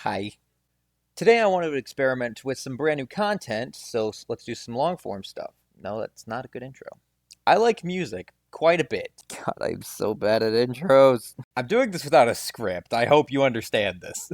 Hi. Today I wanted to experiment with some brand new content, so let's do some long form stuff. No, that's not a good intro. I like music quite a bit. God, I'm so bad at intros. I'm doing this without a script. I hope you understand this.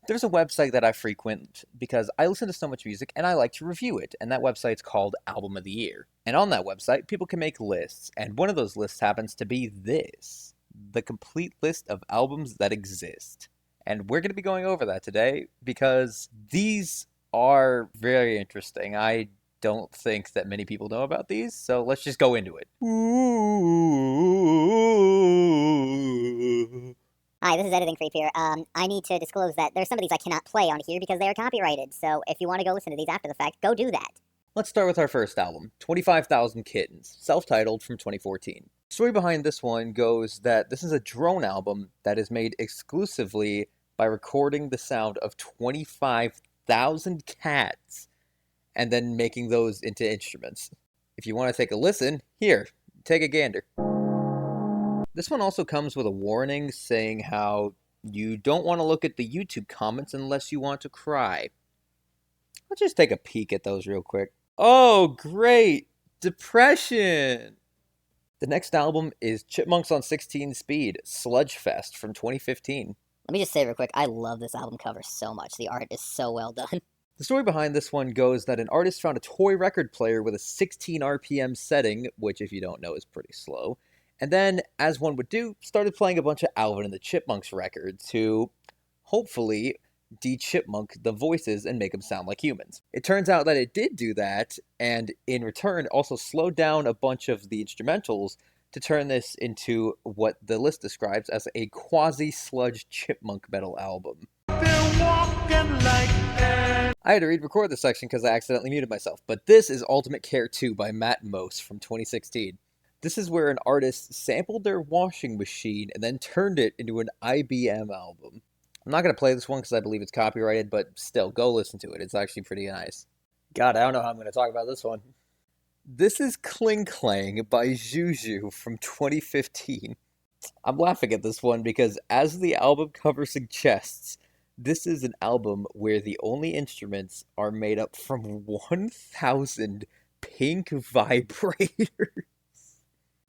There's a website that I frequent because I listen to so much music and I like to review it, and that website's called Album of the Year. And on that website, people can make lists, and one of those lists happens to be this: the complete list of albums that exist. And we're going to be going over that today because these are very interesting. I don't think that many people know about these, so let's just go into it. Ooh. Hi, this is Editing Creep here. I need to disclose that there's some of these I cannot play on here because they are copyrighted. So if you want to go listen to these after the fact, go do that. Let's start with our first album, 25,000 Kittens, self-titled from 2014. The story behind this one goes that this is a drone album that is made exclusively by recording the sound of 25,000 cats and then making those into instruments. If you want to take a listen, here, take a gander. This one also comes with a warning saying how you don't want to look at the YouTube comments unless you want to cry. Let's just take a peek at those real quick. Oh, great! Depression! The next album is Chipmunks on 16 Speed, Sludgefest from 2015. Let me just say real quick, I love this album cover so much. The art is so well done. The story behind this one goes that an artist found a toy record player with a 16 RPM setting, which if you don't know is pretty slow, and then, as one would do, started playing a bunch of Alvin and the Chipmunks records to, hopefully, de-chipmunk the voices and make them sound like humans. It turns out that it did do that, and in return also slowed down a bunch of the instrumentals to turn this into what the list describes as a quasi-sludge chipmunk metal album. I had to record this section because I accidentally muted myself, but this is Ultimate Care 2 by Matt Mose from 2016. This is where an artist sampled their washing machine and then turned it into an IBM album. I'm not going to play this one because I believe it's copyrighted, but still, go listen to it. It's actually pretty nice. God, I don't know how I'm going to talk about this one. This is Clang by Juju from 2015. I'm laughing at this one because, as the album cover suggests, this is an album where the only instruments are made up from 1,000 pink vibrators.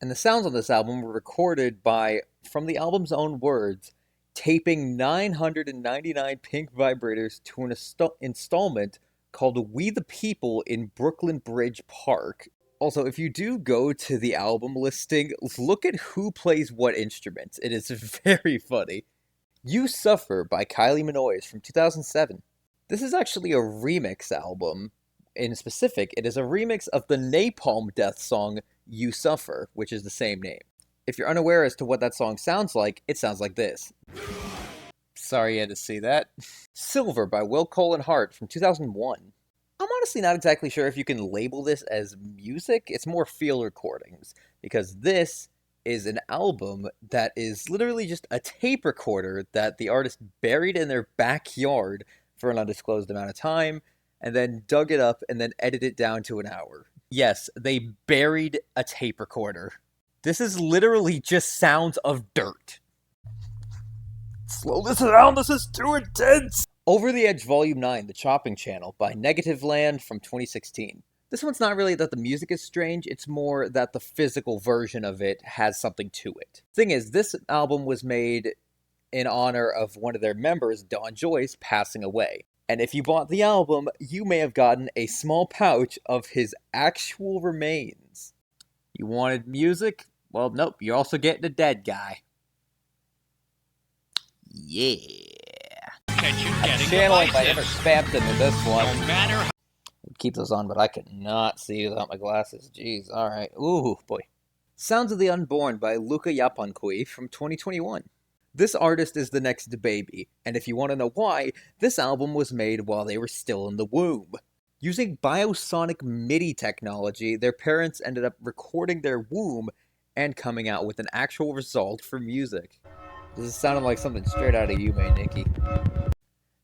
And the sounds on this album were recorded by, from the album's own words, taping 999 pink vibrators to an installment called We the People in Brooklyn Bridge Park. Also, if you do go to the album listing, look at who plays what instruments. It is very funny. You Suffer by Kylie Minogue from 2007. This is actually a remix album. In specific, it is a remix of the Napalm Death song You Suffer, which is the same name. If you're unaware as to what that song sounds like, it sounds like this. Sorry you had to see that. Silver by Will Cole and Hart from 2001. I'm honestly not exactly sure if you can label this as music. It's more field recordings, because this is an album that is literally just a tape recorder that the artist buried in their backyard for an undisclosed amount of time, and then dug it up and then edited it down to an hour. Yes, they buried a tape recorder. This is literally just sounds of dirt. Slow this down, this is too intense! Over the Edge Volume 9, The Chopping Channel by Negative Land from 2016. This one's not really that the music is strange, it's more that the physical version of it has something to it. Thing is, this album was made in honor of one of their members, Don Joyce, passing away. And if you bought the album, you may have gotten a small pouch of his actual remains. You wanted music? Well, nope, you're also getting a dead guy. Yeah. I'm channeling my inner Spampton in this one. No matter how keep those on, but I could not see without my glasses. Jeez, alright. Ooh, boy. Sounds of the Unborn by Luca Yapankui from 2021. This artist is the next baby, and if you want to know why, this album was made while they were still in the womb. Using biosonic MIDI technology, their parents ended up recording their womb and coming out with an actual result for music. This is sounding like something straight out of you, Nikki.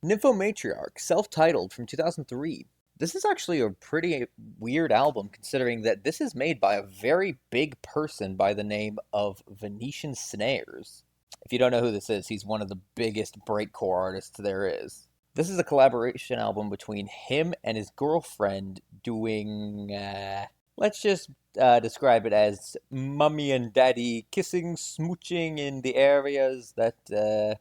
Nymphomatriarch, self-titled from 2003. This is actually a pretty weird album, considering that this is made by a very big person by the name of Venetian Snares. If you don't know who this is, he's one of the biggest breakcore artists there is. This is a collaboration album between him and his girlfriend doing, let's just describe it as mommy and daddy kissing, smooching in the areas that, The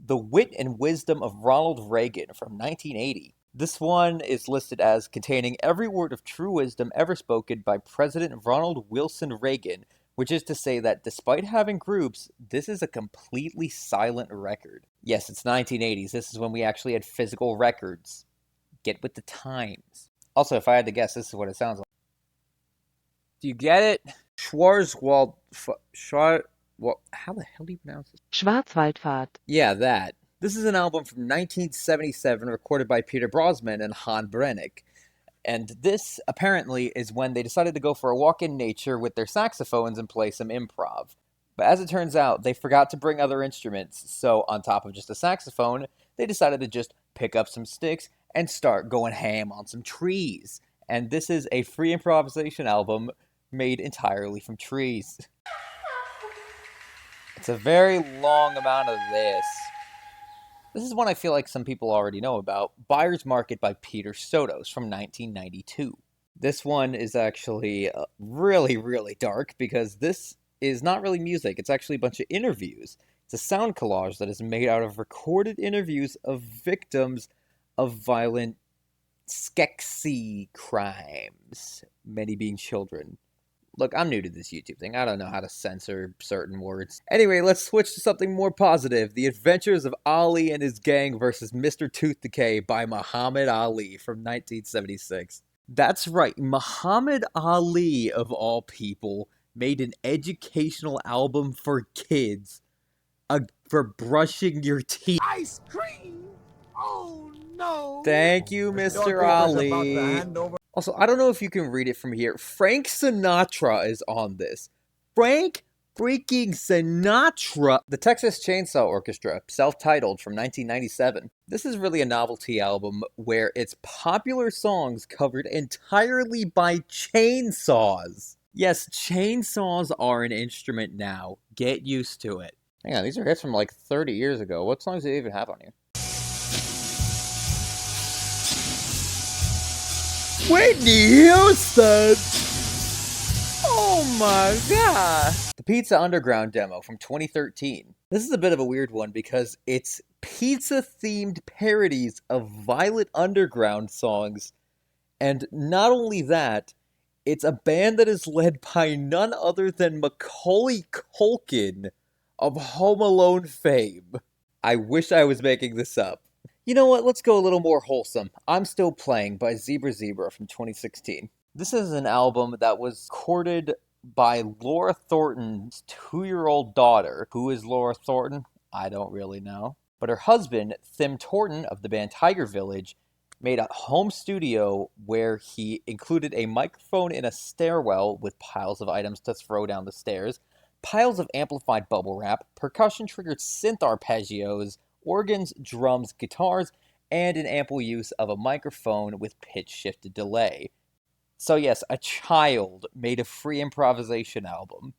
Wit and Wisdom of Ronald Reagan from 1980. This one is listed as containing every word of true wisdom ever spoken by President Ronald Wilson Reagan, which is to say that despite having groups, this is a completely silent record. Yes, it's 1980s. This is when we actually had physical records. Get with the times. Also, if I had to guess, this is what it sounds like. Do you get it? Schwarzwald... Well, how the hell do you pronounce this? Schwarzwaldfahrt. Yeah, that. This is an album from 1977 recorded by Peter Brosman and Han Brennick. And this, apparently, is when they decided to go for a walk in nature with their saxophones and play some improv. But as it turns out, they forgot to bring other instruments, so on top of just a saxophone, they decided to just pick up some sticks and start going ham on some trees. And this is a free improvisation album made entirely from trees. It's a very long amount of this. This is one I feel like some people already know about. Buyer's Market by Peter Sotos from 1992. This one is actually really, really dark because this is not really music. It's actually a bunch of interviews. It's a sound collage that is made out of recorded interviews of victims of violent Skeksis crimes, many being children. Look, I'm new to this YouTube thing. I don't know how to censor certain words. Anyway, let's switch to something more positive. The Adventures of Ali and His Gang versus Mr. Tooth Decay by Muhammad Ali from 1976. That's right, Muhammad Ali, of all people, made an educational album for kids. For brushing your teeth. Ice cream! Oh no! Thank you, Mr. Ali. Also, I don't know if you can read it from here. Frank Sinatra is on this. Frank freaking Sinatra! The Texas Chainsaw Orchestra, self-titled from 1997. This is really a novelty album where it's popular songs covered entirely by chainsaws. Yes, chainsaws are an instrument now. Get used to it. Hang on, these are hits from like 30 years ago. What songs do they even have on here? Whitney Houston! Oh my god! The Pizza Underground demo from 2013. This is a bit of a weird one because it's pizza-themed parodies of Violet Underground songs. And not only that, it's a band that is led by none other than Macaulay Culkin of Home Alone fame. I wish I was making this up. You know what, let's go a little more wholesome. I'm Still Playing by Zebra from 2016. This is an album that was recorded by Laura Thornton's 2-year-old daughter. Who is Laura Thornton? I don't really know. But her husband, Tim Thornton of the band Tiger Village, made a home studio where he included a microphone in a stairwell with piles of items to throw down the stairs, piles of amplified bubble wrap, percussion-triggered synth arpeggios, organs, drums, guitars, and an ample use of a microphone with pitch-shifted delay. So yes, a child made a free improvisation album.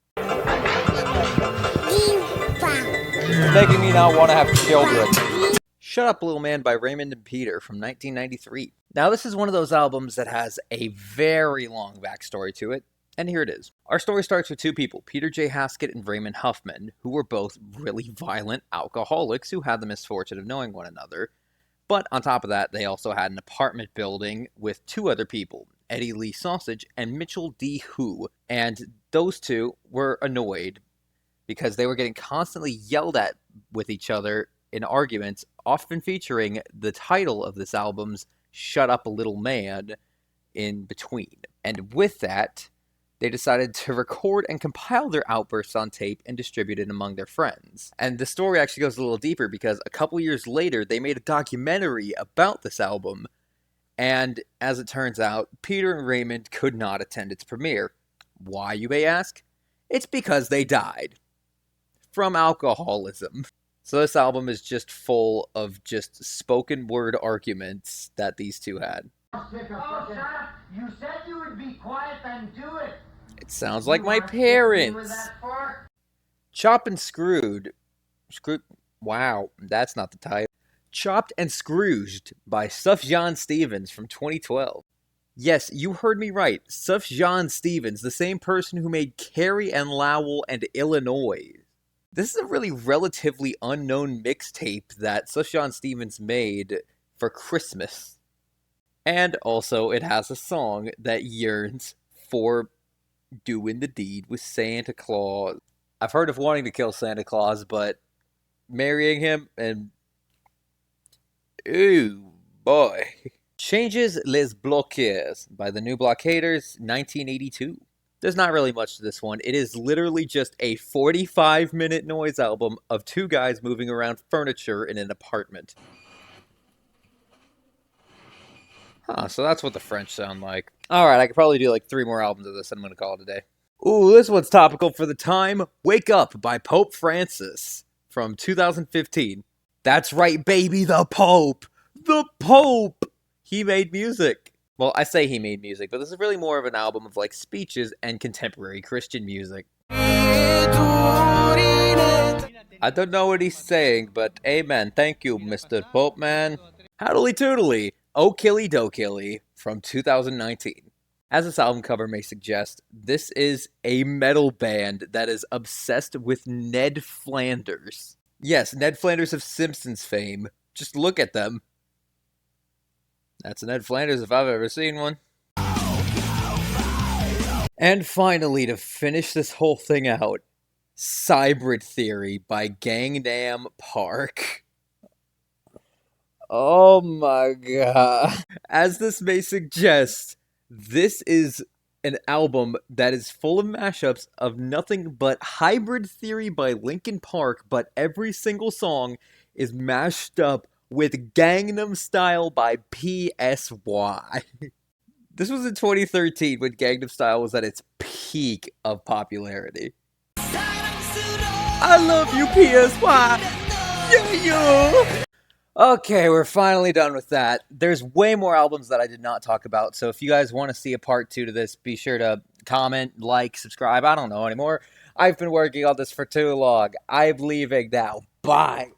It's making me not want to have children. Shut Up Little Man by Raymond and Peter from 1993. Now this is one of those albums that has a very long backstory to it, and here it is. Our story starts with two people, Peter J. Haskett and Raymond Huffman, who were both really violent alcoholics who had the misfortune of knowing one another. But on top of that, they also had an apartment building with two other people, Eddie Lee Sausage and Mitchell D. Who. And those two were annoyed because they were getting constantly yelled at with each other in arguments, often featuring the title of this album's Shut Up Little Man in between. And with that, they decided to record and compile their outbursts on tape and distribute it among their friends. And the story actually goes a little deeper because a couple years later, they made a documentary about this album. And as it turns out, Peter and Raymond could not attend its premiere. Why, you may ask? It's because they died. From alcoholism. So this album is just full of just spoken word arguments that these two had. Oh, shut up! You said you would be quiet, then do it! It sounds like my parents. Chop and Screwed. Wow, that's not the title. Chopped and Scrooged by Sufjan Stevens from 2012. Yes, you heard me right. Sufjan Stevens, the same person who made Carrie and Lowell and Illinois. This is a really relatively unknown mixtape that Sufjan Stevens made for Christmas. And also, it has a song that yearns for doing the deed with Santa Claus. I've heard of wanting to kill Santa Claus, but marrying him and... ooh, boy. Changes les Bloqueurs by the New Blockaders, 1982. There's not really much to this one. It is literally just a 45-minute noise album of two guys moving around furniture in an apartment. Huh, so that's what the French sound like. Alright, I could probably do like 3 more albums of this and I'm going to call it a day. Ooh, this one's topical for the time. Wake Up by Pope Francis from 2015. That's right, baby, the Pope! The Pope! He made music. Well, I say he made music, but this is really more of an album of like speeches and contemporary Christian music. I don't know what he's saying, but amen. Thank you, Mr. Pope Man. Howdly toodly, Oh Killy Do Killy from 2019. As this album cover may suggest, this is a metal band that is obsessed with Ned Flanders. Yes, Ned Flanders of Simpsons fame. Just look at them. That's Ned Flanders if I've ever seen one. And finally, to finish this whole thing out, Cybrid Theory by Gangnam Park. Oh my god. As this may suggest, this is an album that is full of mashups of nothing but Hybrid Theory by Linkin Park, but every single song is mashed up with Gangnam Style by PSY. This was in 2013 when Gangnam Style was at its peak of popularity. I love you, PSY! Yeah! Okay, we're finally done with that. There's way more albums that I did not talk about, so if you guys want to see a part 2 to this, be sure to comment, like, subscribe, I don't know anymore. I've been working on this for too long. I'm leaving now. Bye!